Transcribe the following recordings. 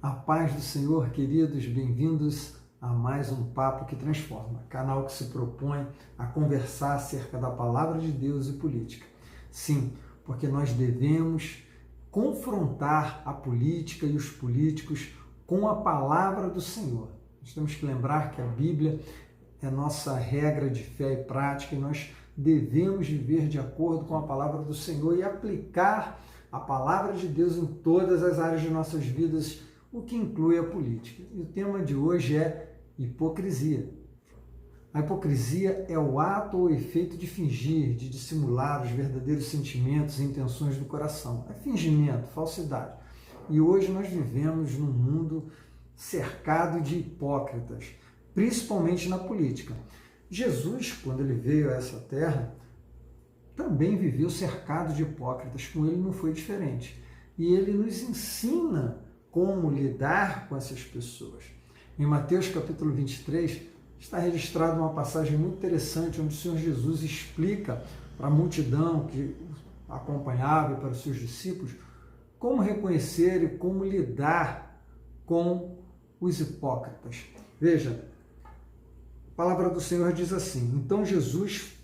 A paz do Senhor, queridos, bem-vindos a mais um Papo que Transforma, canal que se propõe a conversar acerca da Palavra de Deus e política. Sim, porque nós devemos confrontar a política e os políticos com a Palavra do Senhor. Nós temos que lembrar que a Bíblia é nossa regra de fé e prática e nós devemos viver de acordo com a Palavra do Senhor e aplicar a Palavra de Deus em todas as áreas de nossas vidas, o que inclui a política. E o tema de hoje é hipocrisia. A hipocrisia é o ato ou efeito de fingir, de dissimular os verdadeiros sentimentos e intenções do coração. É fingimento, falsidade. E hoje nós vivemos num mundo cercado de hipócritas, principalmente na política. Jesus, quando ele veio a essa terra, também viveu cercado de hipócritas. Com ele não foi diferente. E ele nos ensina como lidar com essas pessoas. Em Mateus capítulo 23, está registrada uma passagem muito interessante, onde o Senhor Jesus explica para a multidão que acompanhava e para os seus discípulos como reconhecer e como lidar com os hipócritas. Veja, a palavra do Senhor diz assim: então Jesus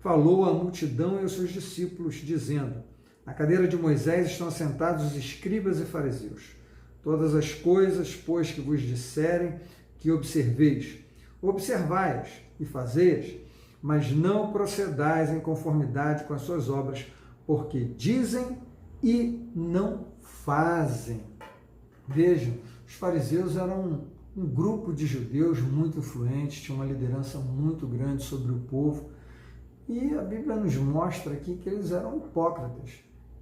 falou à multidão e aos seus discípulos, dizendo: na cadeira de Moisés estão assentados os escribas e fariseus. Todas as coisas, pois, que vos disserem que observeis, observai-as e fazei-as, mas não procedais em conformidade com as suas obras, porque dizem e não fazem. Vejam, os fariseus eram um grupo de judeus muito influente, tinha uma liderança muito grande sobre o povo, e a Bíblia nos mostra aqui que eles eram hipócritas,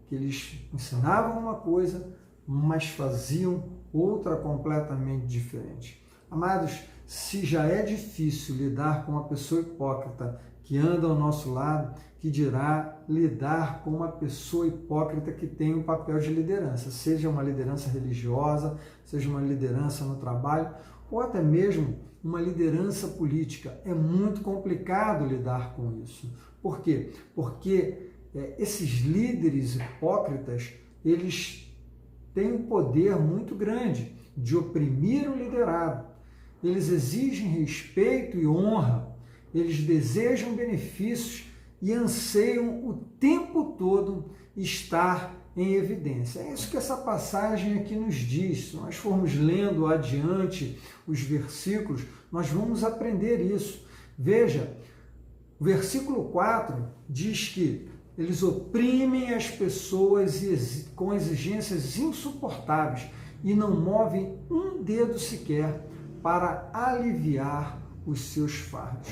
que eles ensinavam uma coisa, mas faziam outra completamente diferente. Amados, se já é difícil lidar com uma pessoa hipócrita que anda ao nosso lado, que dirá lidar com uma pessoa hipócrita que tem um papel de liderança, seja uma liderança religiosa, seja uma liderança no trabalho, ou até mesmo uma liderança política. É muito complicado lidar com isso. Por quê? Porque esses líderes hipócritas, eles têm um poder muito grande de oprimir o liderado. Eles exigem respeito e honra, eles desejam benefícios e anseiam o tempo todo estar em evidência. É isso que essa passagem aqui nos diz. Se nós formos lendo adiante os versículos, nós vamos aprender isso. Veja, o versículo 4 diz que eles oprimem as pessoas com exigências insuportáveis e não movem um dedo sequer para aliviar os seus fardos.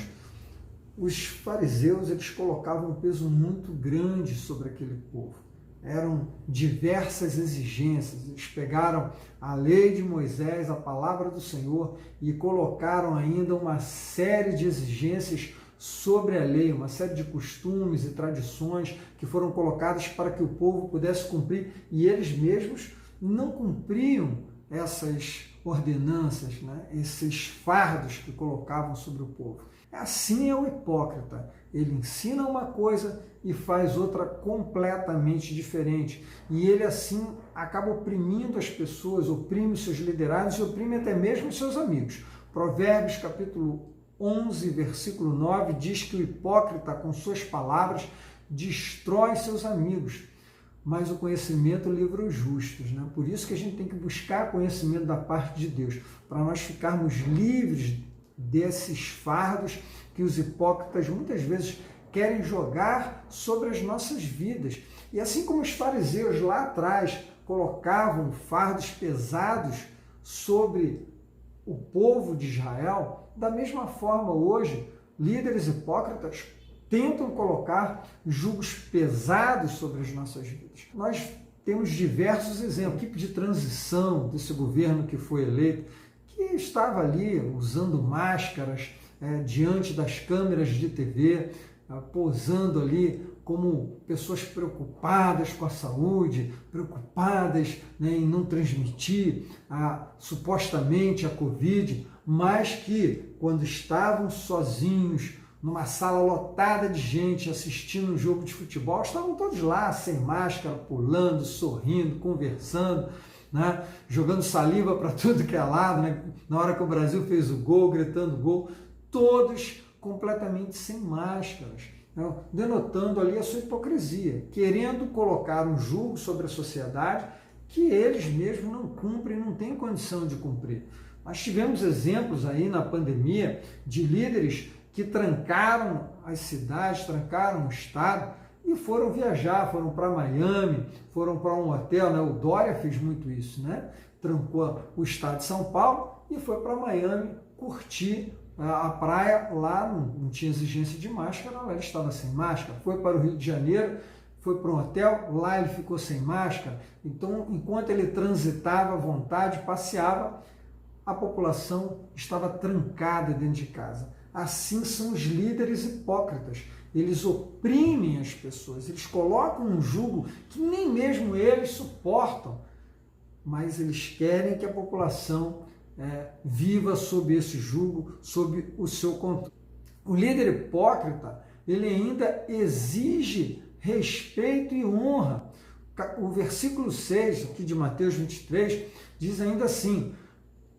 Os fariseus, eles colocavam um peso muito grande sobre aquele povo. Eram diversas exigências. Eles pegaram a lei de Moisés, a palavra do Senhor, e colocaram ainda uma série de exigências sobre a lei, uma série de costumes e tradições que foram colocadas para que o povo pudesse cumprir, e eles mesmos não cumpriam essas ordenanças, né? Esses fardos que colocavam sobre o povo. Assim é o hipócrita. Ele ensina uma coisa e faz outra completamente diferente. E ele assim acaba oprimindo as pessoas, oprime os seus liderados e oprime até mesmo os seus amigos. Provérbios capítulo 11, versículo 9, diz que o hipócrita, com suas palavras, destrói seus amigos, mas o conhecimento livra os justos, né? Por isso que a gente tem que buscar conhecimento da parte de Deus, para nós ficarmos livres desses fardos que os hipócritas muitas vezes querem jogar sobre as nossas vidas. E assim como os fariseus lá atrás colocavam fardos pesados sobre o povo de Israel, da mesma forma hoje, líderes hipócritas tentam colocar jugos pesados sobre as nossas vidas. Nós temos diversos exemplos, equipe de transição desse governo que foi eleito, que estava ali usando máscaras diante das câmeras de TV, posando ali como pessoas preocupadas com a saúde, preocupadas, né, em não transmitir supostamente a Covid, mas que quando estavam sozinhos, numa sala lotada de gente assistindo um jogo de futebol, estavam todos lá sem máscara, pulando, sorrindo, conversando, né? Jogando saliva para tudo que é lado, né? Na hora que o Brasil fez o gol, gritando gol, todos completamente sem máscaras, né? Denotando ali a sua hipocrisia, querendo colocar um jugo sobre a sociedade que eles mesmos não cumprem, não têm condição de cumprir. Nós tivemos exemplos aí na pandemia de líderes que trancaram as cidades, trancaram o estado e foram viajar, foram para Miami, foram para um hotel, né? O Dória fez muito isso, né? Trancou o estado de São Paulo e foi para Miami curtir a praia. Lá não tinha exigência de máscara, lá ele estava sem máscara. Foi para o Rio de Janeiro, foi para um hotel, lá ele ficou sem máscara. Então, enquanto ele transitava à vontade, passeava, a população estava trancada dentro de casa. Assim são os líderes hipócritas. Eles oprimem as pessoas, eles colocam um jugo que nem mesmo eles suportam, mas eles querem que a população viva sob esse jugo, sob o seu controle. O líder hipócrita, ele ainda exige respeito e honra. O versículo 6 aqui de Mateus 23 diz ainda assim: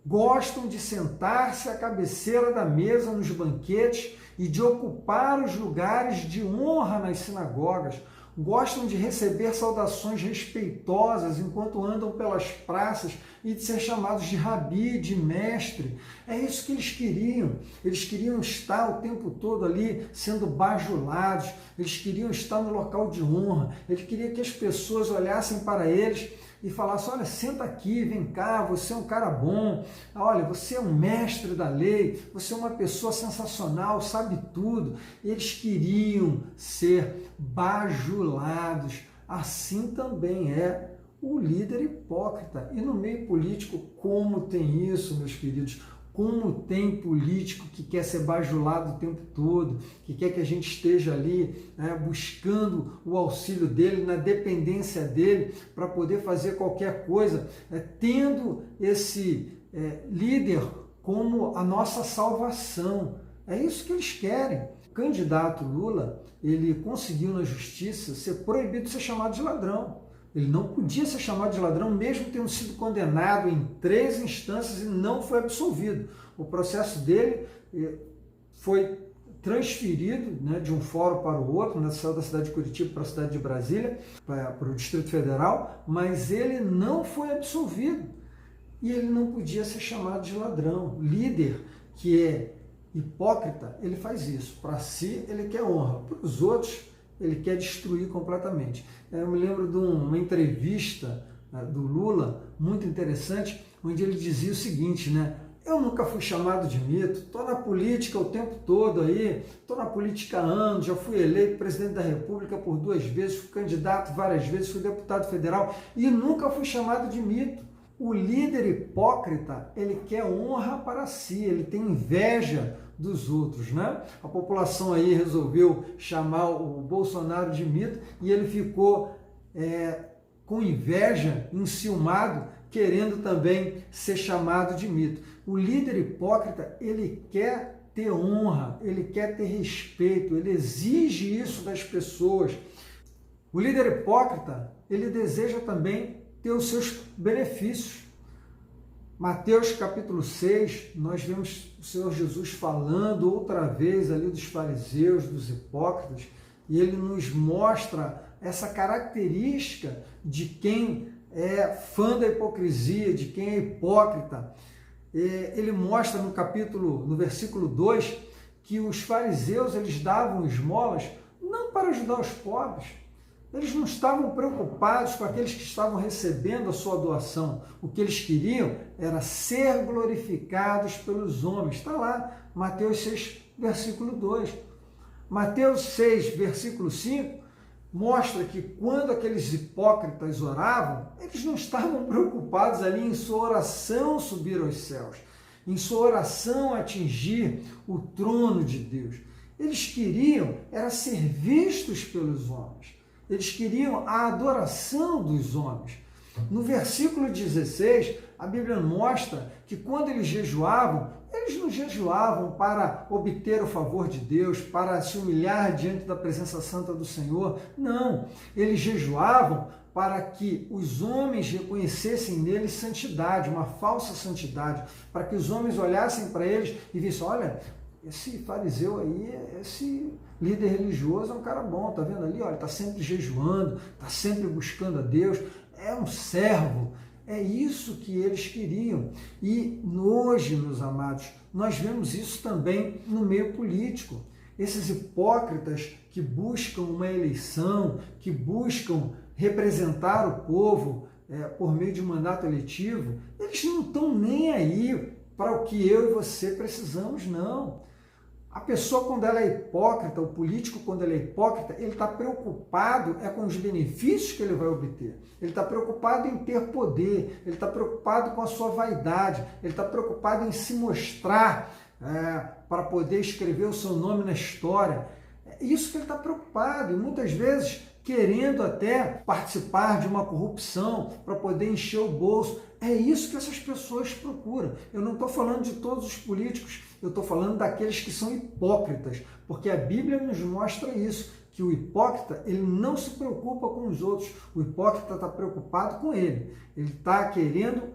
gostam de sentar-se à cabeceira da mesa nos banquetes e de ocupar os lugares de honra nas sinagogas. Gostam de receber saudações respeitosas enquanto andam pelas praças e de ser chamados de rabi, de mestre. É isso que eles queriam. Eles queriam estar o tempo todo ali sendo bajulados. Eles queriam estar no local de honra. Eles queriam que as pessoas olhassem para eles e falasse: olha, senta aqui, vem cá, você é um cara bom, olha, você é um mestre da lei, você é uma pessoa sensacional, sabe tudo. Eles queriam ser bajulados. Assim também é o líder hipócrita. E no meio político, como tem isso, meus queridos? Como tem político que quer ser bajulado o tempo todo, que quer que a gente esteja ali buscando o auxílio dele, na dependência dele, para poder fazer qualquer coisa, tendo esse líder como a nossa salvação. É isso que eles querem. O candidato Lula, ele conseguiu na justiça ser proibido de ser chamado de ladrão. Ele não podia ser chamado de ladrão, mesmo tendo sido condenado em 3 instâncias e não foi absolvido. O processo dele foi transferido, né, de um fórum para o outro, né, saiu da cidade de Curitiba para a cidade de Brasília, para o Distrito Federal, mas ele não foi absolvido. E ele não podia ser chamado de ladrão. Líder que é hipócrita, ele faz isso. Para si, ele quer honra. Para os outros, ele quer destruir completamente. Eu me lembro de uma entrevista do Lula, muito interessante, onde ele dizia o seguinte, né? Eu nunca fui chamado de mito, estou na política o tempo todo aí, estou na política há anos, já fui eleito presidente da República por 2 vezes, fui candidato várias vezes, fui deputado federal e nunca fui chamado de mito. O líder hipócrita, ele quer honra para si, ele tem inveja dos outros, né? A população aí resolveu chamar o Bolsonaro de mito e ele ficou com inveja, enciumado, querendo também ser chamado de mito. O líder hipócrita, ele quer ter honra, ele quer ter respeito, ele exige isso das pessoas. O líder hipócrita, ele deseja também ter os seus benefícios. Mateus capítulo 6, nós vemos o Senhor Jesus falando outra vez ali dos fariseus, dos hipócritas, e ele nos mostra essa característica de quem é fã da hipocrisia, de quem é hipócrita. Ele mostra no versículo 2, que os fariseus, eles davam esmolas não para ajudar os pobres. Eles não estavam preocupados com aqueles que estavam recebendo a sua doação. O que eles queriam era ser glorificados pelos homens. Está lá, Mateus 6, versículo 2. Mateus 6, versículo 5, mostra que quando aqueles hipócritas oravam, eles não estavam preocupados ali em sua oração subir aos céus, em sua oração atingir o trono de Deus. Eles queriam era ser vistos pelos homens. Eles queriam a adoração dos homens. No versículo 16, a Bíblia mostra que quando eles jejuavam, eles não jejuavam para obter o favor de Deus, para se humilhar diante da presença santa do Senhor. Não, eles jejuavam para que os homens reconhecessem neles santidade, uma falsa santidade, para que os homens olhassem para eles e vissem, olha, esse fariseu aí, esse líder religioso é um cara bom, tá vendo ali? Olha, está sempre jejuando, está sempre buscando a Deus, é um servo. É isso que eles queriam. E hoje, meus amados, nós vemos isso também no meio político. Esses hipócritas que buscam uma eleição, que buscam representar o povo por meio de mandato eletivo, eles não estão nem aí para o que eu e você precisamos, não. A pessoa, quando ela é hipócrita, o político, quando ele é hipócrita, ele está preocupado com os benefícios que ele vai obter. Ele está preocupado em ter poder, ele está preocupado com a sua vaidade, ele está preocupado em se mostrar para poder escrever o seu nome na história. É isso que ele está preocupado, e muitas vezes querendo até participar de uma corrupção para poder encher o bolso. É isso que essas pessoas procuram. Eu não estou falando de todos os políticos, eu estou falando daqueles que são hipócritas, porque a Bíblia nos mostra isso, que o hipócrita ele não se preocupa com os outros, o hipócrita está preocupado com ele está querendo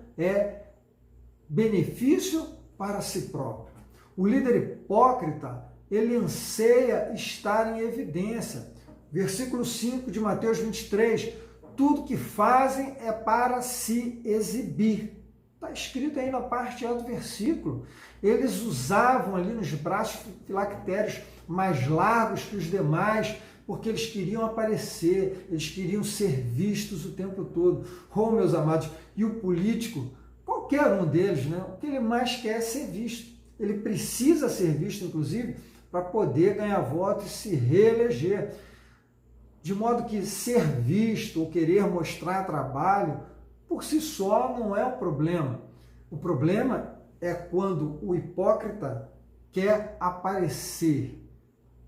benefício para si próprio. O líder hipócrita, ele anseia estar em evidência. Versículo 5 de Mateus 23, tudo que fazem é para se exibir. Está escrito aí na parte A do versículo. Eles usavam ali nos braços filactérios mais largos que os demais, porque eles queriam aparecer, eles queriam ser vistos o tempo todo. Oh, meus amados, e o político, qualquer um deles, né? O que ele mais quer é ser visto. Ele precisa ser visto, inclusive, para poder ganhar voto e se reeleger. De modo que ser visto ou querer mostrar trabalho, por si só, não é o problema. O problema é quando o hipócrita quer aparecer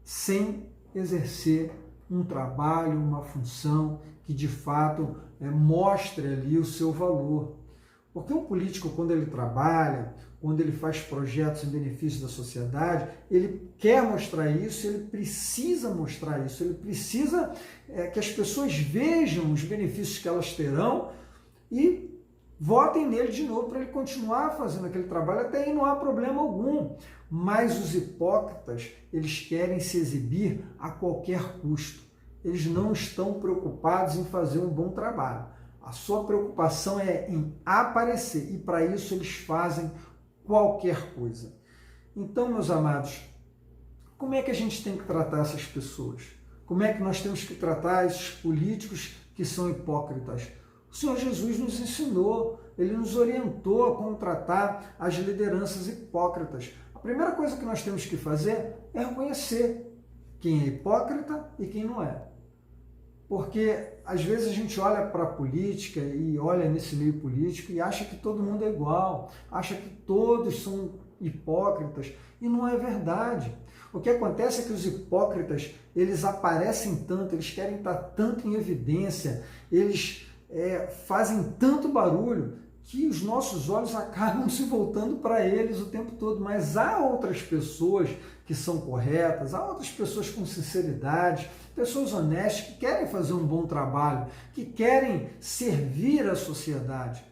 sem exercer um trabalho, uma função que de fato mostre ali o seu valor. Porque um político, quando ele trabalha, quando ele faz projetos em benefício da sociedade, ele quer mostrar isso, ele precisa mostrar isso, ele precisa que as pessoas vejam os benefícios que elas terão e votem nele de novo para ele continuar fazendo aquele trabalho, até aí não há problema algum. Mas os hipócritas, eles querem se exibir a qualquer custo. Eles não estão preocupados em fazer um bom trabalho. A sua preocupação é em aparecer e para isso eles fazem qualquer coisa. Então, meus amados, como é que a gente tem que tratar essas pessoas? Como é que nós temos que tratar esses políticos que são hipócritas? O Senhor Jesus nos ensinou, Ele nos orientou a como tratar as lideranças hipócritas. A primeira coisa que nós temos que fazer é reconhecer quem é hipócrita e quem não é. Porque às vezes a gente olha para a política e olha nesse meio político e acha que todo mundo é igual, acha que todos são hipócritas, e não é verdade. O que acontece é que os hipócritas, eles aparecem tanto, eles querem estar tanto em evidência, eles fazem tanto barulho que os nossos olhos acabam se voltando para eles o tempo todo. Mas há outras pessoas que são corretas, há outras pessoas com sinceridade, pessoas honestas que querem fazer um bom trabalho, que querem servir a sociedade.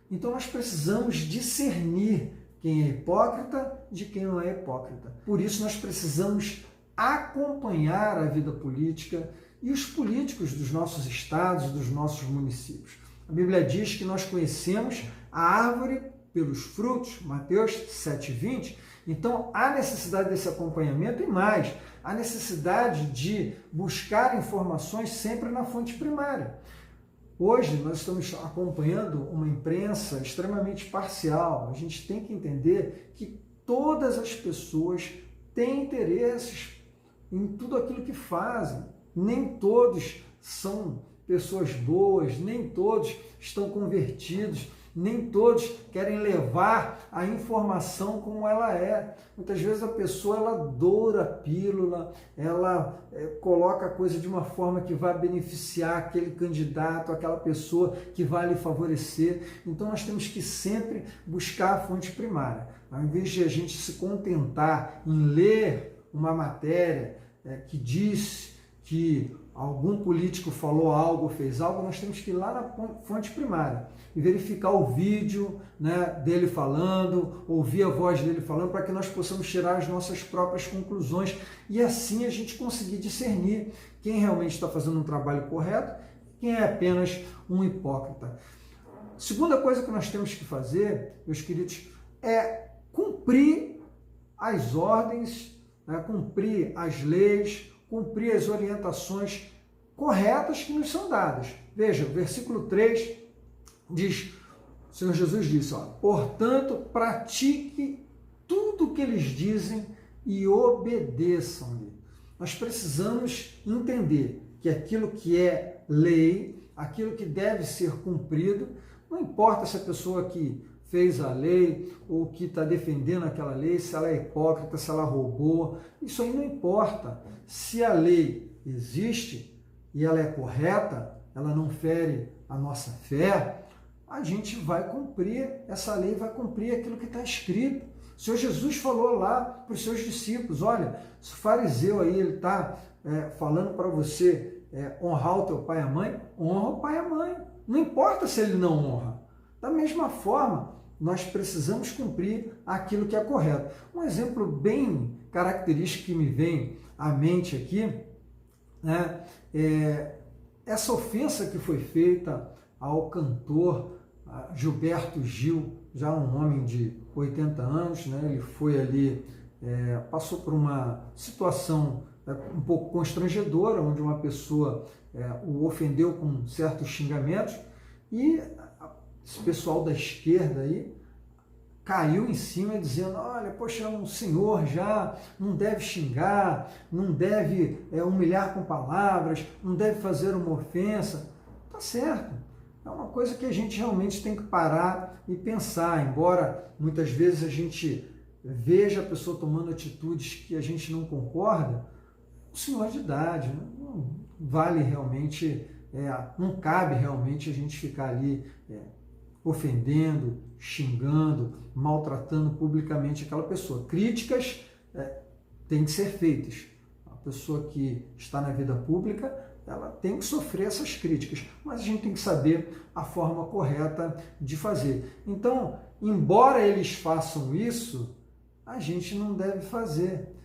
Então nós precisamos discernir quem é hipócrita de quem não é hipócrita. Por isso nós precisamos acompanhar a vida política e os políticos dos nossos estados, dos nossos municípios. A Bíblia diz que nós conhecemos a árvore pelos frutos, Mateus 7,20. Então, há necessidade desse acompanhamento e mais, há necessidade de buscar informações sempre na fonte primária. Hoje, nós estamos acompanhando uma imprensa extremamente parcial. A gente tem que entender que todas as pessoas têm interesses em tudo aquilo que fazem. Nem todos são pessoas boas, nem todos estão convertidos, nem todos querem levar a informação como ela é. Muitas vezes a pessoa ela doura a pílula, ela coloca a coisa de uma forma que vai beneficiar aquele candidato, aquela pessoa que vai lhe favorecer. Então nós temos que sempre buscar a fonte primária. Ao invés de a gente se contentar em ler uma matéria que diz que algum político falou algo, fez algo, nós temos que ir lá na fonte primária e verificar o vídeo, né, dele falando, ouvir a voz dele falando, para que nós possamos tirar as nossas próprias conclusões e assim a gente conseguir discernir quem realmente está fazendo um trabalho correto e quem é apenas um hipócrita. Segunda coisa que nós temos que fazer, meus queridos, é cumprir as ordens, né, cumprir as leis, cumprir as orientações corretas que nos são dadas. Veja, o versículo 3 diz, o Senhor Jesus disse, portanto, pratique tudo o que eles dizem e obedeçam-lhe. Nós precisamos entender que aquilo que é lei, aquilo que deve ser cumprido, não importa se a pessoa que fez a lei ou que está defendendo aquela lei, se ela é hipócrita, se ela roubou, isso aí não importa. Se a lei existe e ela é correta, ela não fere a nossa fé, a gente vai cumprir essa lei, vai cumprir aquilo que está escrito. O Senhor Jesus falou lá para os seus discípulos, olha, se o fariseu aí ele está falando para você honrar o teu pai e a mãe, honra o pai e a mãe. Não importa se ele não honra. Da mesma forma, nós precisamos cumprir aquilo que é correto. Um exemplo bem característico que me vem à mente aqui, né, é essa ofensa que foi feita ao cantor Gilberto Gil, já um homem de 80 anos, né, ele foi ali, passou por uma situação um pouco constrangedora, onde uma pessoa o ofendeu com certos xingamentos, e esse pessoal da esquerda aí caiu em cima dizendo, olha, poxa, um senhor já não deve xingar, não deve humilhar com palavras, não deve fazer uma ofensa. Tá certo, é uma coisa que a gente realmente tem que parar e pensar, embora muitas vezes a gente veja a pessoa tomando atitudes que a gente não concorda, o senhor de idade, não vale realmente, não cabe realmente a gente ficar ali ofendendo, xingando, maltratando publicamente aquela pessoa. Críticas têm que ser feitas. A pessoa que está na vida pública, ela tem que sofrer essas críticas, mas a gente tem que saber a forma correta de fazer. Então, embora eles façam isso, a gente não deve fazer.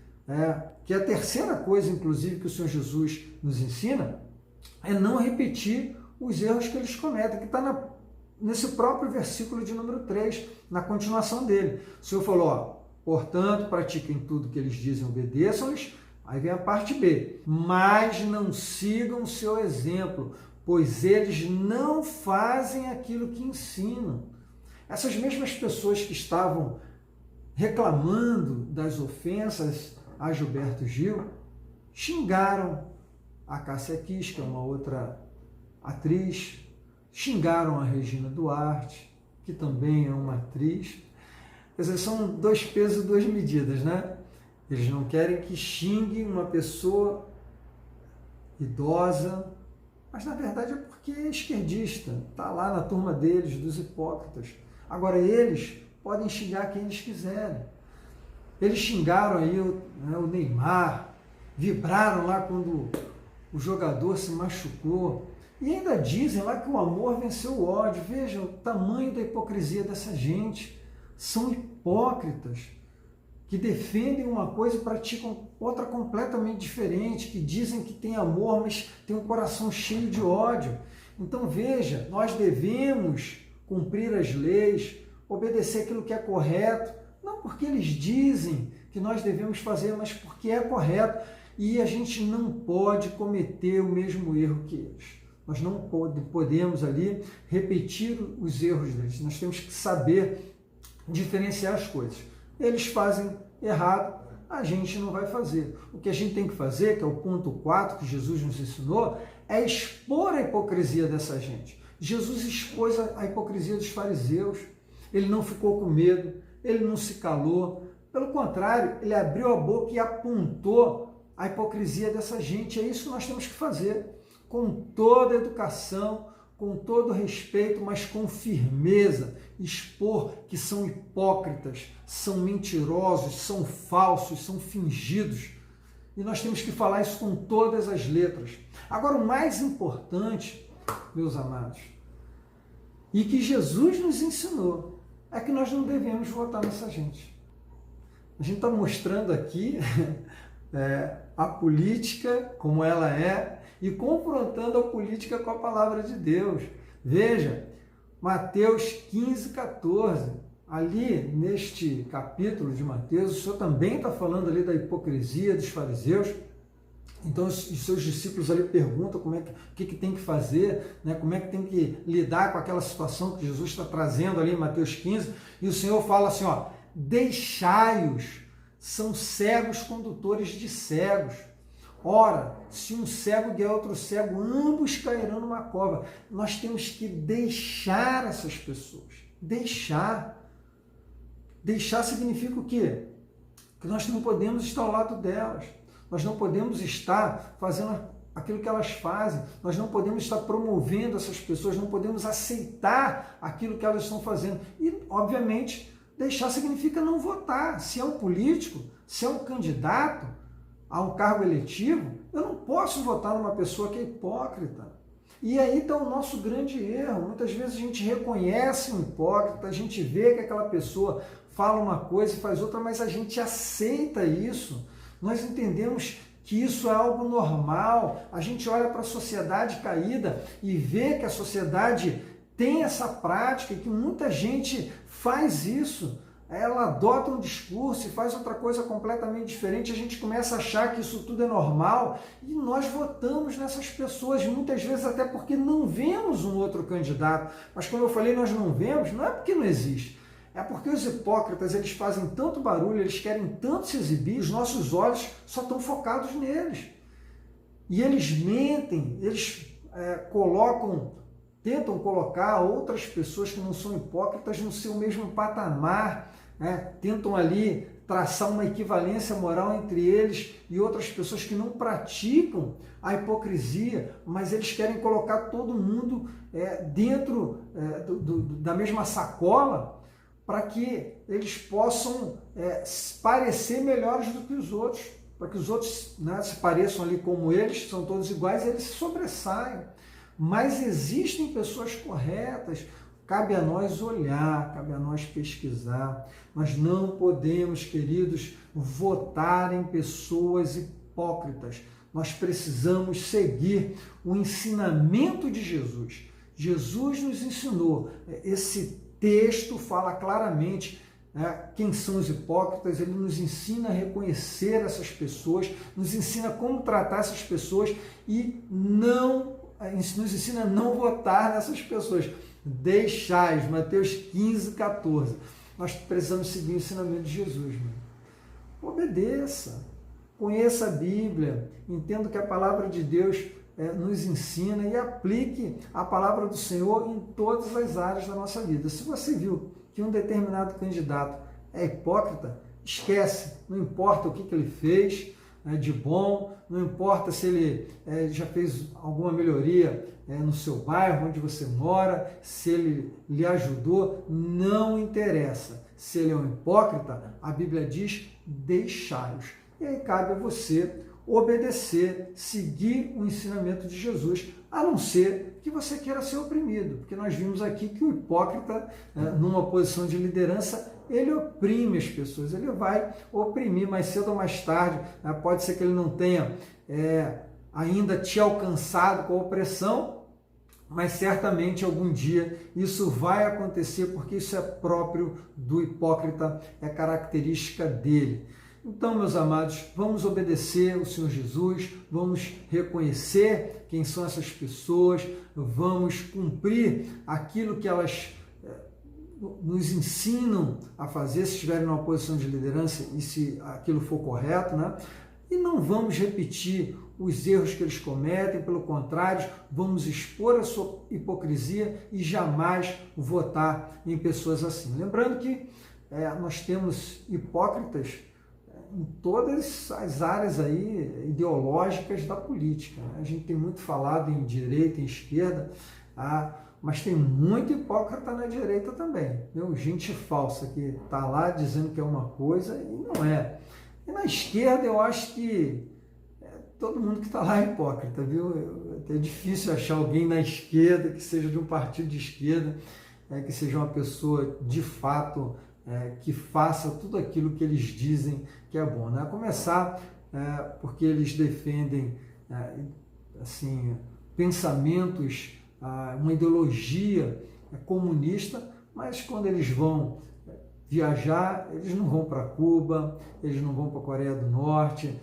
Que a terceira coisa, inclusive, que o Senhor Jesus nos ensina, é não repetir os erros que eles cometem, que está nesse próprio versículo de número 3, na continuação dele. O Senhor falou, portanto, pratiquem tudo que eles dizem, obedeçam-lhes. Aí vem a parte B, mas não sigam o seu exemplo, pois eles não fazem aquilo que ensinam. Essas mesmas pessoas que estavam reclamando das ofensas a Gilberto Gil, xingaram a Cássia Kiss, que é uma outra atriz, xingaram a Regina Duarte, que também é uma atriz. Quer dizer, são dois pesos e duas medidas, né? Eles não querem que xingue uma pessoa idosa, mas na verdade é porque é esquerdista, está lá na turma deles, dos hipócritas. Agora eles podem xingar quem eles quiserem. Eles xingaram aí o Neymar, vibraram lá quando o jogador se machucou, e ainda dizem lá que o amor venceu o ódio. Veja o tamanho da hipocrisia dessa gente. São hipócritas que defendem uma coisa e praticam outra completamente diferente, que dizem que tem amor, mas tem um coração cheio de ódio. Então veja, nós devemos cumprir as leis, obedecer aquilo que é correto, não porque eles dizem que nós devemos fazer, mas porque é correto. E a gente não pode cometer o mesmo erro que eles. Nós não podemos ali repetir os erros deles. Nós temos que saber diferenciar as coisas. Eles fazem errado, a gente não vai fazer. O que a gente tem que fazer, que é o ponto 4 que Jesus nos ensinou, é expor a hipocrisia dessa gente. Jesus expôs a hipocrisia dos fariseus. Ele não ficou com medo, ele não se calou. Pelo contrário, ele abriu a boca e apontou a hipocrisia dessa gente. É isso que nós temos que fazer, com toda a educação, com todo respeito, mas com firmeza, expor que são hipócritas, são mentirosos, são falsos, são fingidos. E nós temos que falar isso com todas as letras. Agora, o mais importante, meus amados, e que Jesus nos ensinou, é que nós não devemos votar nessa gente. A gente está mostrando aqui a política como ela é e confrontando a política com a palavra de Deus. Veja, Mateus 15, 14. Ali, neste capítulo de Mateus, o Senhor também está falando ali da hipocrisia dos fariseus. Então, os seus discípulos ali perguntam o que tem que fazer, né? Como é que tem que lidar com aquela situação que Jesus está trazendo ali em Mateus 15. E o Senhor fala assim, ó, deixai-os, são cegos condutores de cegos. Ora, se um cego guiar outro cego, ambos cairão numa cova. Nós temos que deixar essas pessoas. Deixar. Deixar significa o quê? Que nós não podemos estar ao lado delas. Nós não podemos estar fazendo aquilo que elas fazem. Nós não podemos estar promovendo essas pessoas. Não podemos aceitar aquilo que elas estão fazendo. E, obviamente, deixar significa não votar. Se é um político, se é um candidato a um cargo eletivo, eu não posso votar numa pessoa que é hipócrita. E aí está o nosso grande erro. Muitas vezes a gente reconhece um hipócrita, a gente vê que aquela pessoa fala uma coisa e faz outra, mas a gente aceita isso. Nós entendemos que isso é algo normal. A gente olha para a sociedade caída e vê que a sociedade tem essa prática e que muita gente faz isso. Ela adota um discurso e faz outra coisa completamente diferente, a gente começa a achar que isso tudo é normal e nós votamos nessas pessoas, muitas vezes até porque não vemos um outro candidato. Mas como eu falei, nós não vemos, não é porque não existe, é porque os hipócritas, eles fazem tanto barulho, eles querem tanto se exibir, os nossos olhos só estão focados neles. E eles mentem, eles tentam colocar outras pessoas que não são hipócritas no seu mesmo patamar, né? Tentam ali traçar uma equivalência moral entre eles e outras pessoas que não praticam a hipocrisia, mas eles querem colocar todo mundo dentro da mesma sacola para que eles possam parecer melhores do que os outros, para que os outros, né, se pareçam ali como eles, são todos iguais, e eles se sobressaiam. Mas existem pessoas corretas, cabe a nós olhar, cabe a nós pesquisar. Nós não podemos, queridos, votar em pessoas hipócritas. Nós precisamos seguir o ensinamento de Jesus. Jesus nos ensinou. Esse texto fala claramente quem são os hipócritas, ele nos ensina a reconhecer essas pessoas, nos ensina como tratar essas pessoas e nos ensina a não votar nessas pessoas. Deixai, Mateus 15, 14. Nós precisamos seguir o ensinamento de Jesus. Obedeça, conheça a Bíblia, entenda que a palavra de Deus nos ensina e aplique a palavra do Senhor em todas as áreas da nossa vida. Se você viu que um determinado candidato é hipócrita, esquece, não importa o que ele fez de bom, não importa se ele já fez alguma melhoria no seu bairro, onde você mora, se ele lhe ajudou, não interessa. Se ele é um hipócrita, a Bíblia diz, deixai-os. E aí cabe a você obedecer, seguir o ensinamento de Jesus, a não ser que você queira ser oprimido, porque nós vimos aqui que o hipócrita, numa posição de liderança, ele oprime as pessoas, ele vai oprimir mais cedo ou mais tarde, pode ser que ele não tenha ainda te alcançado com a opressão, mas certamente algum dia isso vai acontecer, porque isso é próprio do hipócrita, é característica dele. Então, meus amados, vamos obedecer o Senhor Jesus, vamos reconhecer quem são essas pessoas, vamos cumprir aquilo que elas nos ensinam a fazer, se estiverem numa posição de liderança e se aquilo for correto, né? E não vamos repetir os erros que eles cometem, pelo contrário, vamos expor a sua hipocrisia e jamais votar em pessoas assim. Lembrando que nós temos hipócritas em todas as áreas aí ideológicas da política. A gente tem muito falado em direita e esquerda, mas tem muito hipócrita na direita também. Gente falsa que está lá dizendo que é uma coisa e não é. E na esquerda eu acho que todo mundo que está lá é hipócrita, viu? É difícil achar alguém na esquerda que seja de um partido de esquerda, que seja uma pessoa de fato que faça tudo aquilo que eles dizem que é bom, né? A começar porque eles defendem assim, pensamentos, uma ideologia comunista, mas quando eles vão viajar, eles não vão para Cuba, eles não vão para a Coreia do Norte,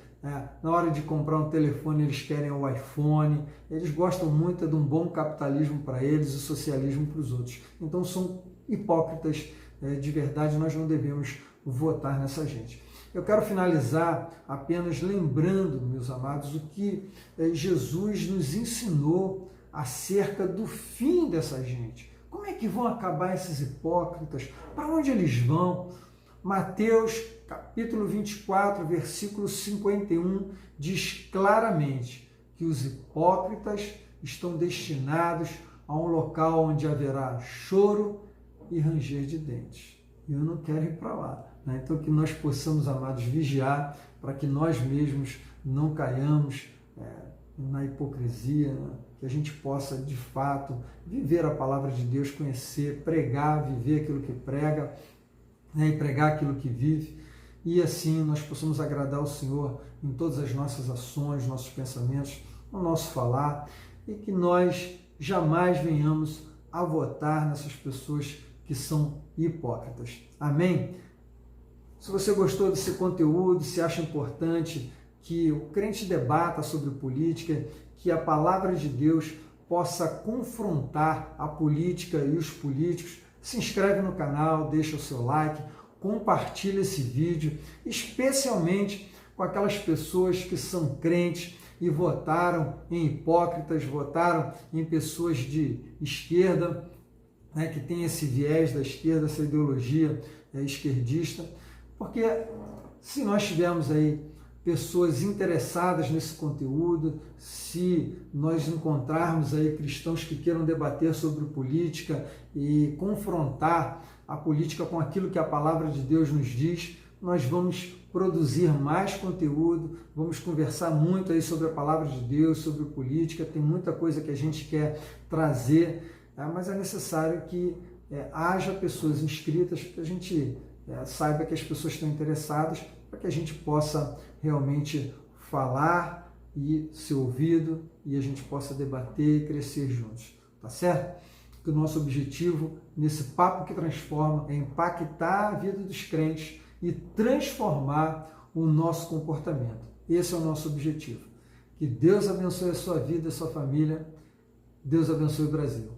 na hora de comprar um telefone eles querem o iPhone, eles gostam muito de um bom capitalismo para eles e socialismo para os outros. Então são hipócritas de verdade, nós não devemos votar nessa gente. Eu quero finalizar apenas lembrando, meus amados, o que Jesus nos ensinou acerca do fim dessa gente. Como é que vão acabar esses hipócritas? Para onde eles vão? Mateus, capítulo 24, versículo 51, diz claramente que os hipócritas estão destinados a um local onde haverá choro e ranger de dentes. E eu não quero ir para lá. Né? Então, que nós possamos, amados, vigiar para que nós mesmos não caiamos na hipocrisia, né? Que a gente possa, de fato, viver a palavra de Deus, conhecer, pregar, viver aquilo que prega, né? E pregar aquilo que vive. E assim nós possamos agradar o Senhor em todas as nossas ações, nossos pensamentos, no nosso falar, e que nós jamais venhamos a votar nessas pessoas que são hipócritas. Amém? Se você gostou desse conteúdo, se acha importante que o crente debata sobre política, que a palavra de Deus possa confrontar a política e os políticos, se inscreve no canal, deixa o seu like, compartilha esse vídeo, especialmente com aquelas pessoas que são crentes e votaram em hipócritas, votaram em pessoas de esquerda, né, que tem esse viés da esquerda, essa ideologia esquerdista, porque se nós tivermos aí pessoas interessadas nesse conteúdo, se nós encontrarmos aí cristãos que queiram debater sobre política e confrontar a política com aquilo que a palavra de Deus nos diz, nós vamos produzir mais conteúdo, vamos conversar muito aí sobre a palavra de Deus, sobre política, tem muita coisa que a gente quer trazer, mas é necessário que haja pessoas inscritas, para que a gente saiba que as pessoas estão interessadas, para que a gente possa realmente falar e ser ouvido e a gente possa debater e crescer juntos, tá certo? Que o nosso objetivo nesse Papo que Transforma é impactar a vida dos crentes e transformar o nosso comportamento. Esse é o nosso objetivo. Que Deus abençoe a sua vida, a sua família. Deus abençoe o Brasil.